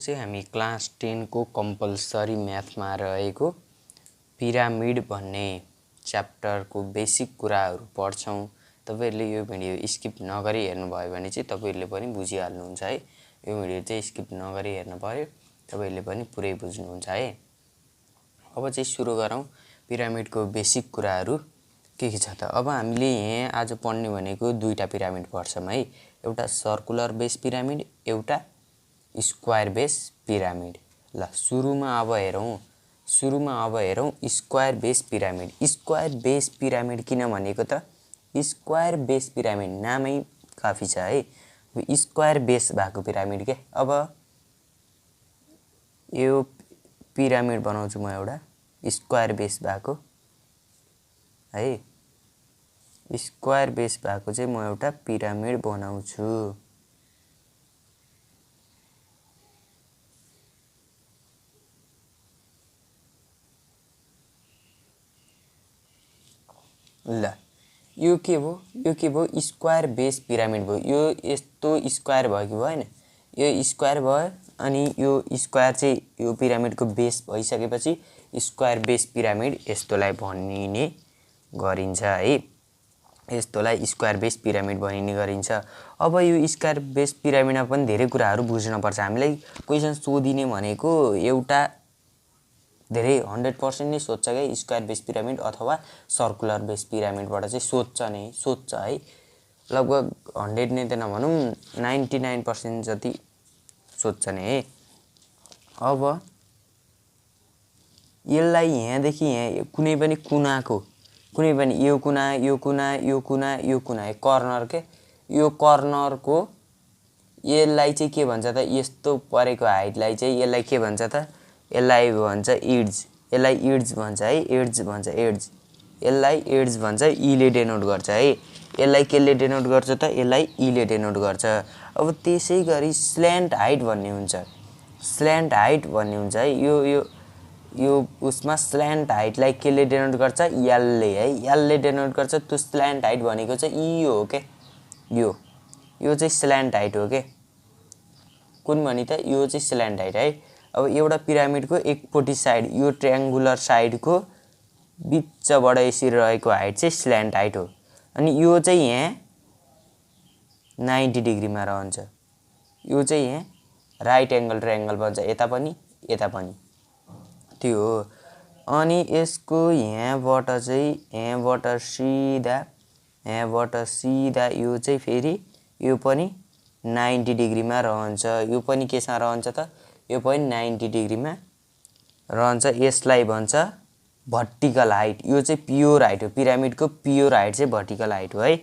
चाहिँ हामी क्लास 10 को कम्पलसरी म्याथमा रहेको पिरामिड भन्ने च्याप्टरको बेसिक कुराहरू पढ्छौं। तपाईहरुले यो भिडियो स्किप नगरी हेर्नुभयो भने चाहिँ तपाईहरुले पनि बुझिहाल्नुहुन्छ है। यो भिडियो चाहिँ स्किप नगरी हेर्नु पर्यो, तपाईहरुले पनि पुरै बुझ्नुहुन्छ है। अब चाहिँ सुरु गरौँ पिरामिडको बेसिक कुराहरू के छ त। अब हामीले यहाँ आज पढ्ने भनेको दुईटा पिरामिड पढ्छौं है। एउटा सर्कुलर बेस पिरामिड, एउटा स्क्वायर बेस पिरामिड। ल सुरुमा अब हेरौं square base pyramid. Square base pyramid किन भनेको त? स्क्वायर बेस पिरामिड नामै काफी छ है। स्क्वायर बेस भएको पिरामिड के। अब यो पिरामिड बनाउँछु म एउटा स्क्वायर बेस भएको है। स्क्वायर बेस भएको चाहिँ म एउटा पिरामिड बनाउँछु। ल यो के भयो स्क्वायर बेस पिरामिड भयो। यो यस्तो स्क्वायर भयो कि भएन? यो स्क्वायर भयो अनि यो स्क्वायर चाहिँ यो पिरामिडको बेस भइसकेपछि स्क्वायर बेस पिरामिड यस्तोलाई भनिने गरिन्छ है। यस्तोलाई स्क्वायर बेस पिरामिड भनिने गरिन्छ। अब यो स्क्वायर बेस पिरामिडमा पनि धेरै कुराहरू बुझ्न पर्छ। हामीलाई क्वेशन सोधिने भनेको एउटा धेरै 100% नै सोध्छ के स्क्वायर बेस पिरामिड अथवा सर्कुलर बेस पिरामिडबाट चाहिँ सोध्छ है। लगभग 100 नै त नभनौं 99% जति सोध्छ नि है। अब यसलाई यहाँदेखि यहाँ कुनै पनि यो कुना कर्नर के यो कर्नरको यसलाई चाहिँ के भन्छ त? यस्तो परेको हाइटलाई चाहिँ यसलाई के भन्छ त? यसलाई भन्छ एड्ज। यसलाई एड्ज भन्छ है। यसलाई एड्ज भन्छ। ई ले डेनोट गर्छ है। यसलाई केले डेनोट गर्छ त? यसलाई ई ले डेनोट गर्छ। अब त्यसैगरी स्ल्यान्ट हाइट भन्ने हुन्छ है। यो उसमा स्ल्यान्ट हाइटलाई केले डेनोट गर्छ? एल ले है। एल ले डेनोट गर्छ। त्यो स्ल्यान्ट हाइट भनेको चाहिँ ई हो के। यो चाहिँ स्ल्यान्ट हाइट हो के। कुन भनी त? यो चाहिँ स्ल्यान्ट हाइट है। अब एउटा पिरामिडको एकपट्टि साइड यो ट्रायंगुलर साइडको बिचबाट यसरी रहेको हाइट चाहिँ स्ल्यान्ट हाइट हो। अनि यो चाहिँ यहाँ 90 डिग्रीमा रहन्छ। यो चाहिँ यहाँ राइट एंगल ट्रायंगल भन्छ। यता पनि त्यो हो। अनि यसको यहाँबाट सिधा यो चाहिँ फेरि यो पनि 90 डिग्रीमा रहन्छ। यो पनि केसँग रहन्छ त? यो पनि 90 डिग्रीमा रहन्छ। यसलाई भन्छ भर्टिकल हाइट। यो चाहिँ प्योर हाइट हो। पिरामिडको प्योर हाइट चाहिँ भर्टिकल हाइट हो है।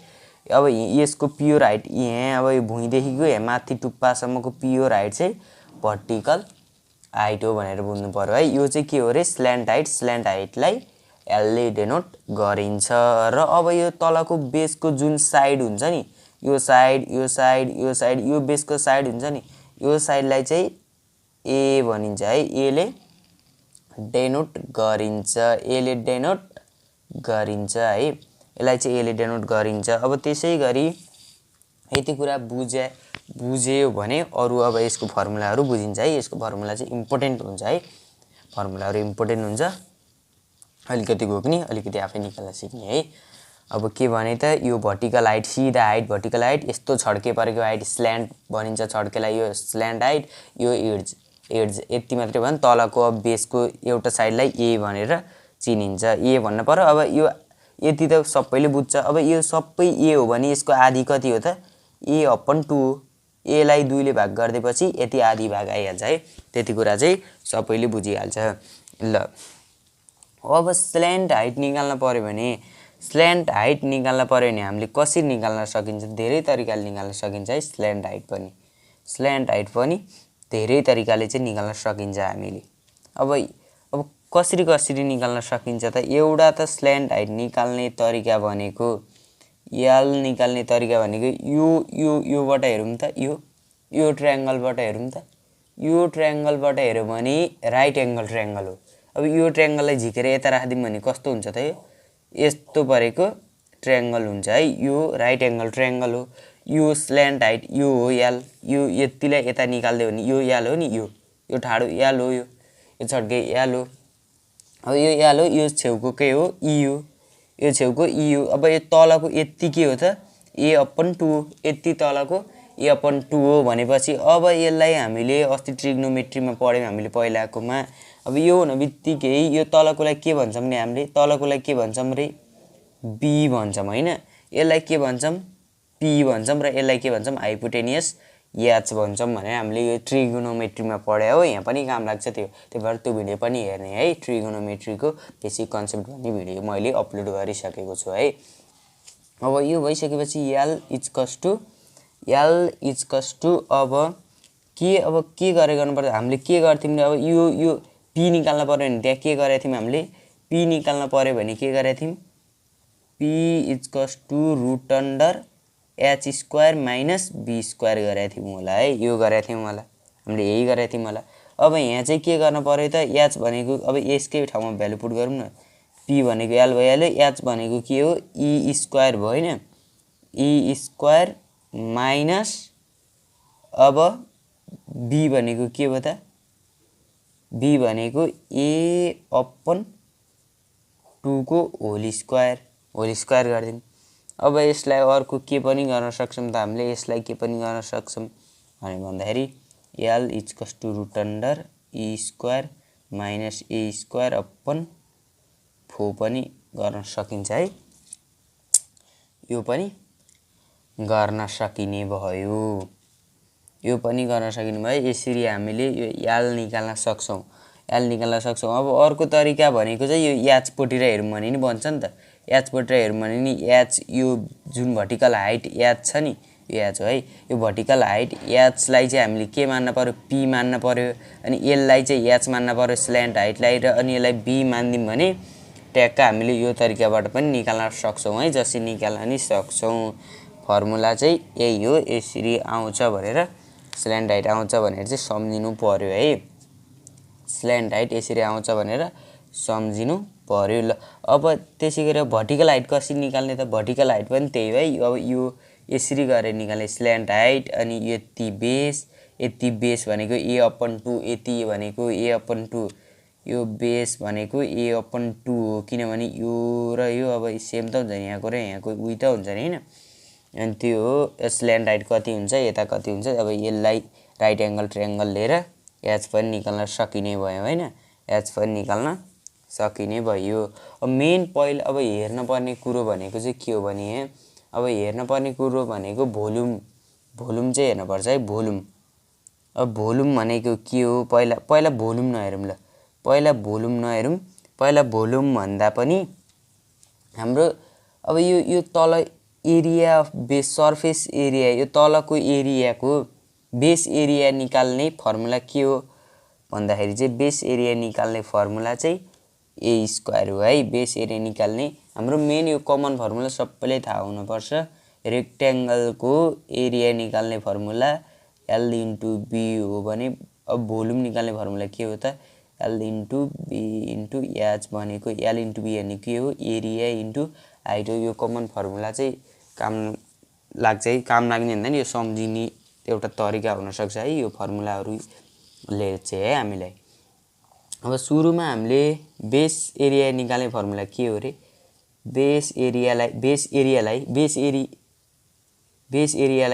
अब यसको प्योर हाइट यहाँ अब यो भुइँदेखिको यहाँ माथि टुप्पासम्मको प्योर हाइट चाहिँ भर्टिकल हाइट हो भनेर बुझ्नु पर्यो है। यो चाहिँ के हो रे? स्ल्यान्ट हाइटलाई एल ले डेनोट गरिन्छ। र अब यो तलको बेसको जुन साइड हुन्छ नि, यो साइड यो बेसको साइड हुन्छ नि, यो साइडलाई चाहिँ ए भनिन्छ है। ए ले डेनोट गरिन्छ है। यसलाई चाहिँ ए ले डेनोट गरिन्छ। अब त्यसैगरी यति कुरा बुझ्यो भने अरु अब यसको फर्मुलाहरू बुझिन्छ है। यसको फर्मुला चाहिँ इम्पोर्टेन्ट हुन्छ है। फर्मुलाहरू इम्पोर्टेन्ट हुन्छ। अलिकति भए पनि अलिकति आफै निकाल्न सिक्ने है। अब के भने त? यो भर्टिकल हाइट सिधा हाइट भर्टिकल हाइट, यस्तो छड्के परेको हाइट स्ल्यान्ट भनिन्छ। छड्केलाई यो स्ल्यान्ट हाइट, यो एड्ज यति मात्रै भन्। तलको अब बेसको एउटा साइडलाई ए भनेर चिनिन्छ। ए भन्न पर्यो। अब यो यति त सबैले बुझ्छ। अब यो सबै ए हो भने यसको आधी कति हो त? ए अपन 2 हो। ए लाई 2 ले भाग गर्देपछि यति आधी भाग आइहाल्छ है। त्यति कुरा चाहिँ सबैले बुझिहाल्छ। ल अब स्ल्यान्ट हाइट निकाल्न पर्यो भने हामीले कसरी निकाल्न सकिन्छ? धेरै तरिकाले निकाल्न सकिन्छ है। स्ल्यान्ट हाइट पनि धेरै तरिकाले चाहिँ निकाल्न सकिन्छ हामीले। अब कसरी निकाल्न सकिन्छ त? एउटा त स्ल्यान्ट हाइट निकाल्ने तरिका भनेको योबाट हेरौँ त। यो ट्रायंगलबाट हेरौँ त। यो ट्रायंगलबाट हेर्यो भने राइट एंगल ट्रायंगल हो। अब यो ट्रायंगललाई झिकेर यता राख्दिम भने कस्तो हुन्छ त? यस्तो परेको ट्रायंगल हुन्छ है। यो राइट एंगल ट्रायंगल हो। यो स्ल्यान्ट हाइट यो हो एल। यो यतिलाई यता निकाल्दियो भने यो एल हो नि। यो ठाडो एल हो, यो छड्के एल हो। अब यो एल हो, यो छेउको के हो ई हो, यो छेउको ई हो। अब यो तलको यति के हो त A/2 हो, यति तलको A/2 हो भनेपछि अब यसलाई हामीले अस्ति ट्रिग्नोमेट्रीमा पढ्यौँ हामीले पहिलाकोमा। अब यो हुन बित्तिकै यो तलकोलाई के भन्छौँ नि हामीले, तलकोलाई के भन्छौँ रे बी भन्छौँ होइन, यसलाई के भन्छौँ पी भन्छौँ र यसलाई के भन्छौँ हाइपोटेनियस एच भन्छौँ भनेर हामीले यो ट्रिग्नोमेट्रीमा पढ्यो हो। यहाँ पनि काम लाग्छ त्यो, त्यही भएर त्यो भिडियो पनि हेर्ने है। ट्रिग्नोमेट्रीको बेसिक कन्सेप्ट भन्ने भिडियो मैले अपलोड गरिसकेको छु है। अब यो भइसकेपछि एल इजकस टु अब के गरे गर्नुपर्छ हामीले, के गर्थ्यौँ नि, अब यो पी निकाल्न पऱ्यो भने त्यहाँ के गरेको थियौँ हामीले, पी निकाल्न पऱ्यो भने के गरेको थियौँ, पी इजकस टु √* h² - b² गरेको थियौँ होला है। यो गरेको थियौँ होला, हामीले यही गरेको थियौँ होला। अब यहाँ चाहिँ के गर्न पऱ्यो त, एच भनेको अब यसकै ठाउँमा भ्यालु पुट गरौँ न, पी भनेको एल भइहाल्यो, एच भनेको के हो E² भयो होइन, E² माइनस अब बी भनेको के भयो त, बी भनेको A/2 को होल स्क्वायर गरिदिउँ। अब यसलाई अर्को के पनि गर्न सक्छौँ त हामीले, यसलाई के पनि गर्न सक्छौँ भनेर भन्दाखेरि L इजकस to √* E² minus A² 4 पनि गर्न सकिन्छ है। यो पनि गर्न सकिने भयो, यो पनि गर्न सकिने भयो। यसरी हामीले यो एल निकाल्न सक्छौँ, अब अर्को तरिका भनेको चाहिँ यो एच पटेर हेरौँ भने नि बन्छ नि त। एच पटेर हेरौँ भने नि एच, यो जुन भर्टिकल हाइट एच छ नि, यो एच हो है, यो भर्टिकल हाइट एचलाई चाहिँ हामीले के मान्न पऱ्यो, पी मान्न पऱ्यो, अनि यसलाई चाहिँ एच मान्न पऱ्यो स्ल्यान्ट हाइटलाई, र अनि यसलाई बी मानिदिउँ भने ट्याक्क हामीले यो तरिकाबाट पनि निकाल्न सक्छौँ है। जसरी निकाल्न नि सक्छौँ, फर्मुला चाहिँ यही हो, यसरी आउँछ भनेर, स्ल्यान्ट हाइट आउँछ भनेर चाहिँ सम्झिनु पऱ्यो है। स्ल्यान्ट हाइट यसरी आउँछ भनेर सम्झिनु पऱ्यो ल। अब त्यसै गरेर भर्टिकल हाइट कसरी निकाल्ने त, भर्टिकल हाइट पनि त्यही है। अब यो यसरी गरेर निकाल्ने स्ल्यान्ट हाइट, अनि यति बेस भनेको A/2, यति भनेको A/2, यो बेस भनेको A/2 हो, किनभने यो र यो अब सेम त हुन्छ नि, यहाँको र यहाँको उही त हुन्छ नि होइन। अनि त्यो हो स्ल्यान्ट हाइट कति हुन्छ, यता कति हुन्छ। अब यसलाई राइट एङ्गल ट्रायङ्गल लिएर एच पनि निकाल्न सकिने भयो होइन, एच पनि निकाल्न सकिने भयो। अब मेन पहिला अब हेर्न पर्ने कुरो भनेको चाहिँ के हो भने, अब हेर्न पर्ने कुरो भनेको भोल्युम चाहिँ हेर्नुपर्छ है, भोल्युम। अब भोल्युम भनेको के हो, पहिला भोल्युम नहेरौँ ल, पहिला भोल्युम भन्दा पनि हाम्रो अब यो तल area of base, surface area, यो तलको एरियाको बेस एरिया निकाल्ने फर्मुला के हो भन्दाखेरि चाहिँ, बेस एरिया निकाल्ने फर्मुला चाहिँ A² हो है। बेस एरिया निकाल्ने हाम्रो मेन यो कमन फर्मुला सबैलाई थाहा हुनुपर्छ। रेक्ट्याङ्गलको एरिया निकाल्ने फर्मुला L × B हो भने, अब भोल्युम निकाल्ने फर्मुला के हो त, L × B × H भनेको L × B भनेको के हो, एरिया × हाइट हो। यो कमन फर्मुला चाहिँ काम लाग्छ है, काम लाग्ने भन्दा नि यो सम्झिने एउटा तरिका हुनसक्छ है यो फर्मुलाहरूले चाहिँ है हामीलाई। अब सुरुमा हामीले बेस एरिया निकाल्ने फर्मुला के हो रे, बेस एरियालाई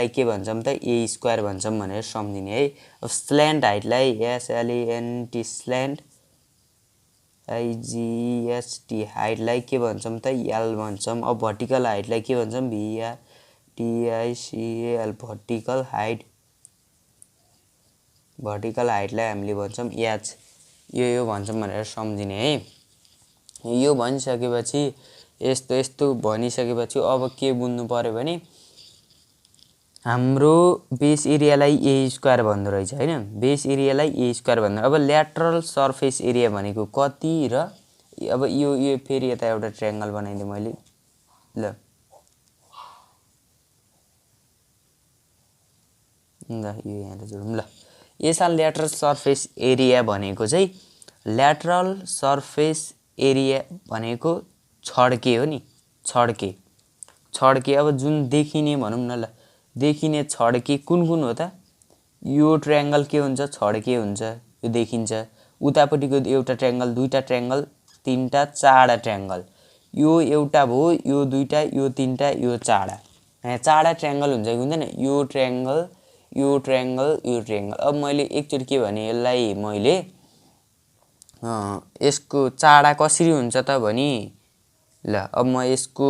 के भन्छौँ त, A² भन्छौँ भनेर सम्झिने है। अब स्ल्यान्ट हाइटलाई SLANT स्ल्यान्ट IGHT हाइटलाई के भन्छौँ त, L भन्छौँ। अब भर्टिकल हाइटलाई के भन्छौँ, VRTICAL भर्टिकल हाइटलाई हामीले भन्छौँ H, यो भन्छौँ भनेर सम्झिने है। यो भनिसकेपछि, यस्तो भनिसकेपछि अब के बुझ्नु पऱ्यो भने, हाम्रो बेस एरियालाई A² भन्दो रहेछ होइन, बेस एरियालाई A² भन्दा। अब ल्याटरल सर्फेस एरिया भनेको कति, र अब यो फेरि यता एउटा ट्रायङ्गल बनाइदिएँ मैले ल, यो यहाँ जोडौँ ल। यसमा ल्याटरल सर्फेस एरिया भनेको चाहिँ, ल्याटरल सर्फेस एरिया भनेको छड्के हो नि, छड्के अब जुन देखिने भनौँ न ल, देखिने छड्के कुन हो त, यो ट्रायङ्गल के हुन्छ, छड्के हुन्छ, यो देखिन्छ। उतापट्टिको एउटा ट्रायंगल, दुईटा ट्रायंगल, तीनटा, चारवटा ट्रायंगल। यो एउटा भयो, यो दुईटा, यो तीनटा, यो चारवटा। यहाँ चारवटा ट्रायंगल हुन्छ कि हुँदैन? यो ट्रायंगल, यो ट्रायंगल, यो ट्रायंगल। अब मैले एकचोटि के भने यसलाई मैले यसको चारवटा कसरी हुन्छ त भनी ल अब म यसको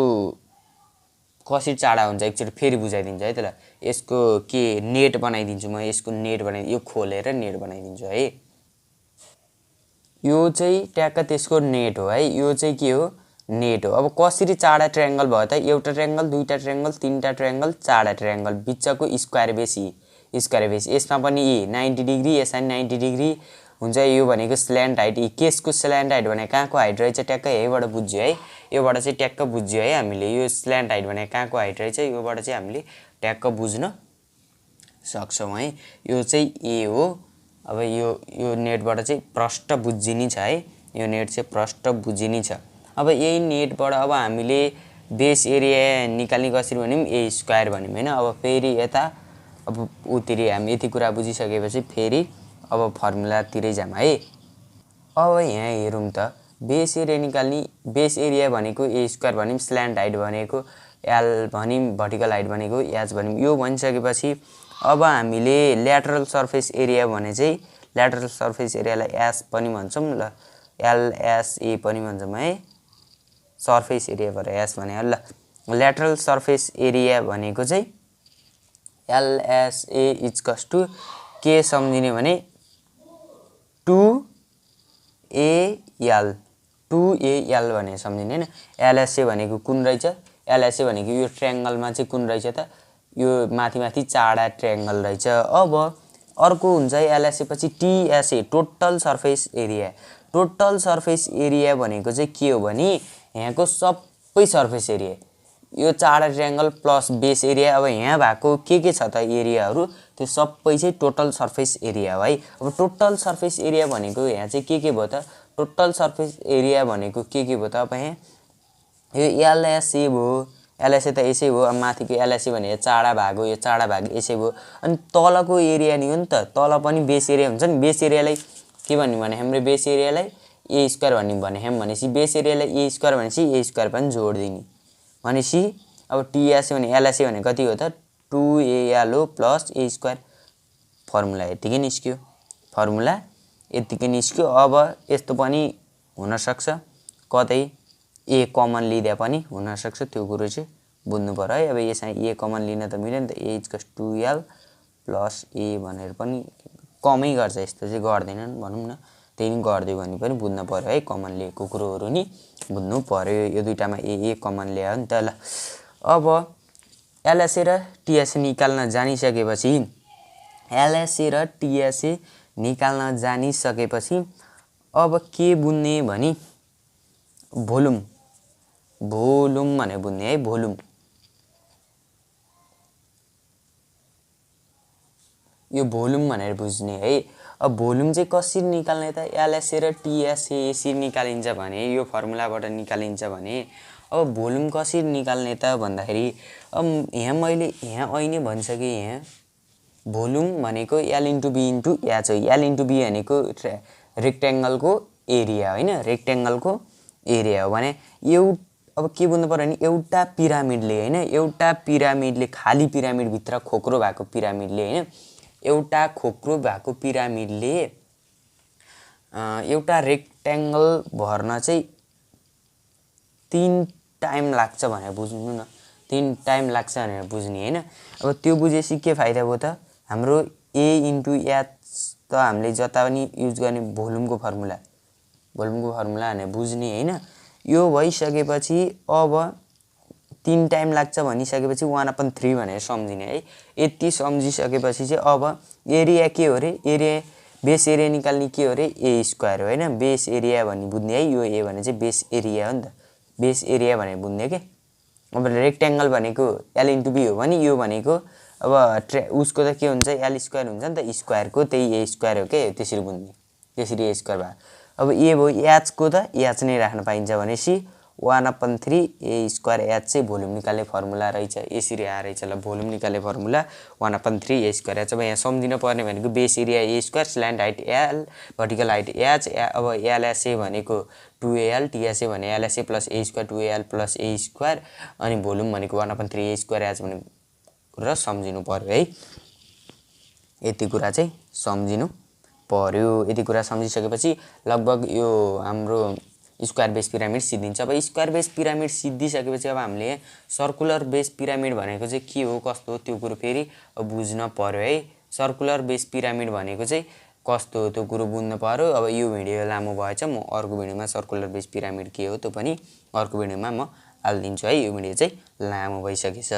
कसरी चारवटा हुन्छ एकचोटि फेरि बुझाइदिन्छु है त। ल यसको के नेट बनाइदिन्छु म, यसको नेट यो खोलेर नेट बनाइदिन्छु है। यो चाहिँ ट्याक्क त्यसको नेट हो है। यो चाहिँ के हो? नेट हो। अब कसरी चारवटा ट्रायंगल भयो त? एउटा ट्रायंगल, दुईटा ट्रायंगल, तीनटा ट्रायंगल, चारवटा ट्रायंगल, बिचको स्क्वायर बेस स्क्वायर बेस। यसमा पनि 90 डिग्री, यसमा 90 डिग्री हुन्छ। यो भनेको स्ल्यान्ट हाइट। केसको स्ल्यान्ट हाइट भने कहाँको हाइट रहेछ ट्याक्क यहीबाट बुझ्यो है। योबाट चाहिँ ट्याक्क बुझ्यो है हामीले। यो स्ल्यान्ट हाइट भने कहाँको हाइट रहेछ, योबाट चाहिँ हामीले ट्याक्क बुझ्न सक्छौँ है। यो चाहिँ ए हो। अब यो नेटबाट चाहिँ प्रष्ट बुझिने छ है। यो नेट चाहिँ प्रष्ट बुझिने छ। अब यही नेटबाट अब हामीले बेस एरिया निकाल्ने कसरी भन्यौँ? ए स्क्वायर भन्यौँ हैन। अब फेरि यता अब उतिर हामी यति कुरा बुझिसकेपछि फेरि अब फर्मुलातिरै जाम है। अब यहाँ हेरौँ त, बेस एरिया निकाल्ने, बेस एरिया भनेको ए स्क्वायर भन्यौँ, स्ल्यान्ट हाइट भनेको एल भन्यौँ, भर्टिकल हाइट भनेको एच भन्यौँ। यो भनिसकेपछि अब हामीले ल्याटरल सर्फेस एरिया भने चाहिँ ल्याटरल सर्फेस एरियालाई एस पनि भन्छौँ ल, एलएसए पनि भन्छौँ है। सर्फेस एरिया भएर एस भने ल। ल्याटरल सर्फेस एरिया भनेको चाहिँ एलएसए इक्वल्स टु के सम्झिने भने 2AL, 2AL भनेर सम्झिने हैन। एलएसए भनेको कुन रहेछ? एलएसए भनेको यो ट्रायंगलमा चाहिँ कुन रहेछ त? यो माथि माथि चारवटा ट्रायंगल रहेछ। अब अर्को हुन्छ एलएसए पछि TSA, total surface area. Total surface area भनेको चाहिँ के हो भने यहाँको सबै सर्फेस एरिया, यो चारवटा ट्रायंगल प्लस बेस एरिया। अब यहाँ भएको के छ त एरियाहरू, त्यो सबै चाहिँ टोटल सर्फेस एरिया हो है। अब टोटल सर्फेस एरिया भनेको यहाँ चाहिँ के भयो त? टोटल सर्फेस एरिया भनेको के भयो त? अब यहाँ यो एलएसए भयो, एलएसए त यसै हो। अब माथिको एलएसए भने चारवटा भाग हो, यो चारवटा भाग यसै भयो। अनि तलको एरिया नि हो नि त, तल पनि बेस एरिया हुन्छ नि। बेस एरियालाई के भन्यौँ भने हाम्रो बेस एरियालाई ए स्क्वायर भन्यौँ भने भनेपछि बेस एरियालाई ए स्क्वायर भनेपछि ए स्क्वायर पनि जोडिदिने भनेपछि अब टीएसए भने एलएसए भने कति हो त? 2AL हो प्लस ए स्क्वायर। फर्मुला यतिकै निस्क्यो, फर्मुला यतिकै निस्क्यो। अब यस्तो पनि हुनसक्छ, कतै ए कमन लिँदा पनि हुनसक्छ, त्यो कुरो चाहिँ बुझ्नु पर्यो है। अब यसमा ए कमन लिन त मिल्दैन त, ए इक्वल्स 2L प्लस ए भनेर पनि कमै गर्छ, यस्तो चाहिँ गर्दैनन् भनौँ न। त्यही नि गरिदियो भने पनि बुझ्नु पर्यो है, कमन लिएको कुरोहरू नि बुझ्नु पर्यो। यो दुईटामा ए कमन ल्यायो नि त ल। अब एलएसए र टीएसए निकाल्न जानिसकेपछि, एलएसए र टीएसए निकाल्न जानिसकेपछि अब के बुझ्ने भनी भोल्युम, भोल्युम भनेर बुझ्ने है। भोल्युम, यो भोल्युम भनेर बुझ्ने है। अब भोल्युम चाहिँ कसरी निकाल्ने त? एलएसए र टीएसए यसरी निकालिन्छ भने, यो फर्मुलाबाट निकालिन्छ भने। अब भोल्युम कसरी निकाल्ने त भन्दाखेरि अब यहाँ मैले यहाँ अहिले भनिसकेँ, यहाँ भोल्युम भनेको L into B into H हो। एल इन्टु बी भनेको रेक्ट्याङ्गलको एरिया होइन, रेक्ट्याङ्गलको एरिया हो भने अब के बुझ्नु पर्यो भने एउटा पिरामिडले होइन, एउटा पिरामिडले, खाली पिरामिडभित्र खोक्रो भएको पिरामिडले होइन, एउटा खोक्रो भएको पिरामिडले एउटा रेक्ट्याङ्गल भर्न चाहिँ 3 टाइम लाग्छ भनेर बुझ्नु न, 3 टाइम लाग्छ भनेर बुझ्ने होइन। अब त्यो बुझेपछि के फाइदा भयो त? हाम्रो ए इन्टु एच त हामीले जता पनि युज गर्ने भोल्युमको फर्मुला भनेर बुझ्ने होइन। यो भइसकेपछि अब 3 टाइम लाग्छ भनिसकेपछि 1/3 भनेर सम्झिने है। यति सम्झिसकेपछि चाहिँ अब एरिया के हो रे? एरिया बेस एरिया निकाल्ने के हो रे? ए स्क्वायर हो होइन। बेस एरिया भन्ने बुझ्ने है। यो ए भने चाहिँ बेस एरिया हो नि त, बेस एरिया भनेर बुझ्ने के। अब रेक्ट्याङ्गल भनेको एल इन्टु बी हो भने यो भनेको अब उसको त के हुन्छ? एल स्क्वायर हुन्छ नि त, स्क्वायरको त्यही ए स्क्वायर हो के, त्यसरी बुझ्ने, त्यसरी ए स्क्वायर भयो। अब ए भयो, एचको त एच नै राख्न पाइन्छ भनेपछि 1/3 ए स्क्वायर एच चाहिँ भोल्युम निकाल्ने फर्मुला रहेछ। यसरी आएछ ल, भोल्युम निकाल्ने फर्मुला 1/3 ए स्क्वायर एच। अब यहाँ सम्झिनु पर्ने भनेको base area a square, slant height l, vertical height h. अब एलएसए भनेको 2AL, टिएसए भने LSA plus a square 2AL plus a square, अनि भोल्युम भनेको 1/3 ए स्क्वायर एच भन्ने कुरा सम्झिनु पर्यो है। यति कुरा चाहिँ सम्झिनु पर्यो। यति कुरा सम्झिसकेपछि लगभग यो हाम्रो स्क्वायर बेस पिरामिड सिद्धिन्छ। अब स्क्वायर बेस पिरामिड सिद्धिसकेपछि अब हामीले सर्कुलर बेस पिरामिड भनेको चाहिँ के हो कस्तो हो त्यो कुरो फेरि बुझ्न पर्यो है। सर्कुलर बेस पिरामिड भनेको चाहिँ कस्तो हो त्यो कुरो बुझ्नु पर्यो। अब यो भिडियो लामो भएछ, म अर्को भिडियोमा सर्कुलर बेस पिरामिड के हो त्यो पनि अर्को भिडियोमा म हालिदिन्छु है। यो भिडियो चाहिँ लामो भइसकेछ।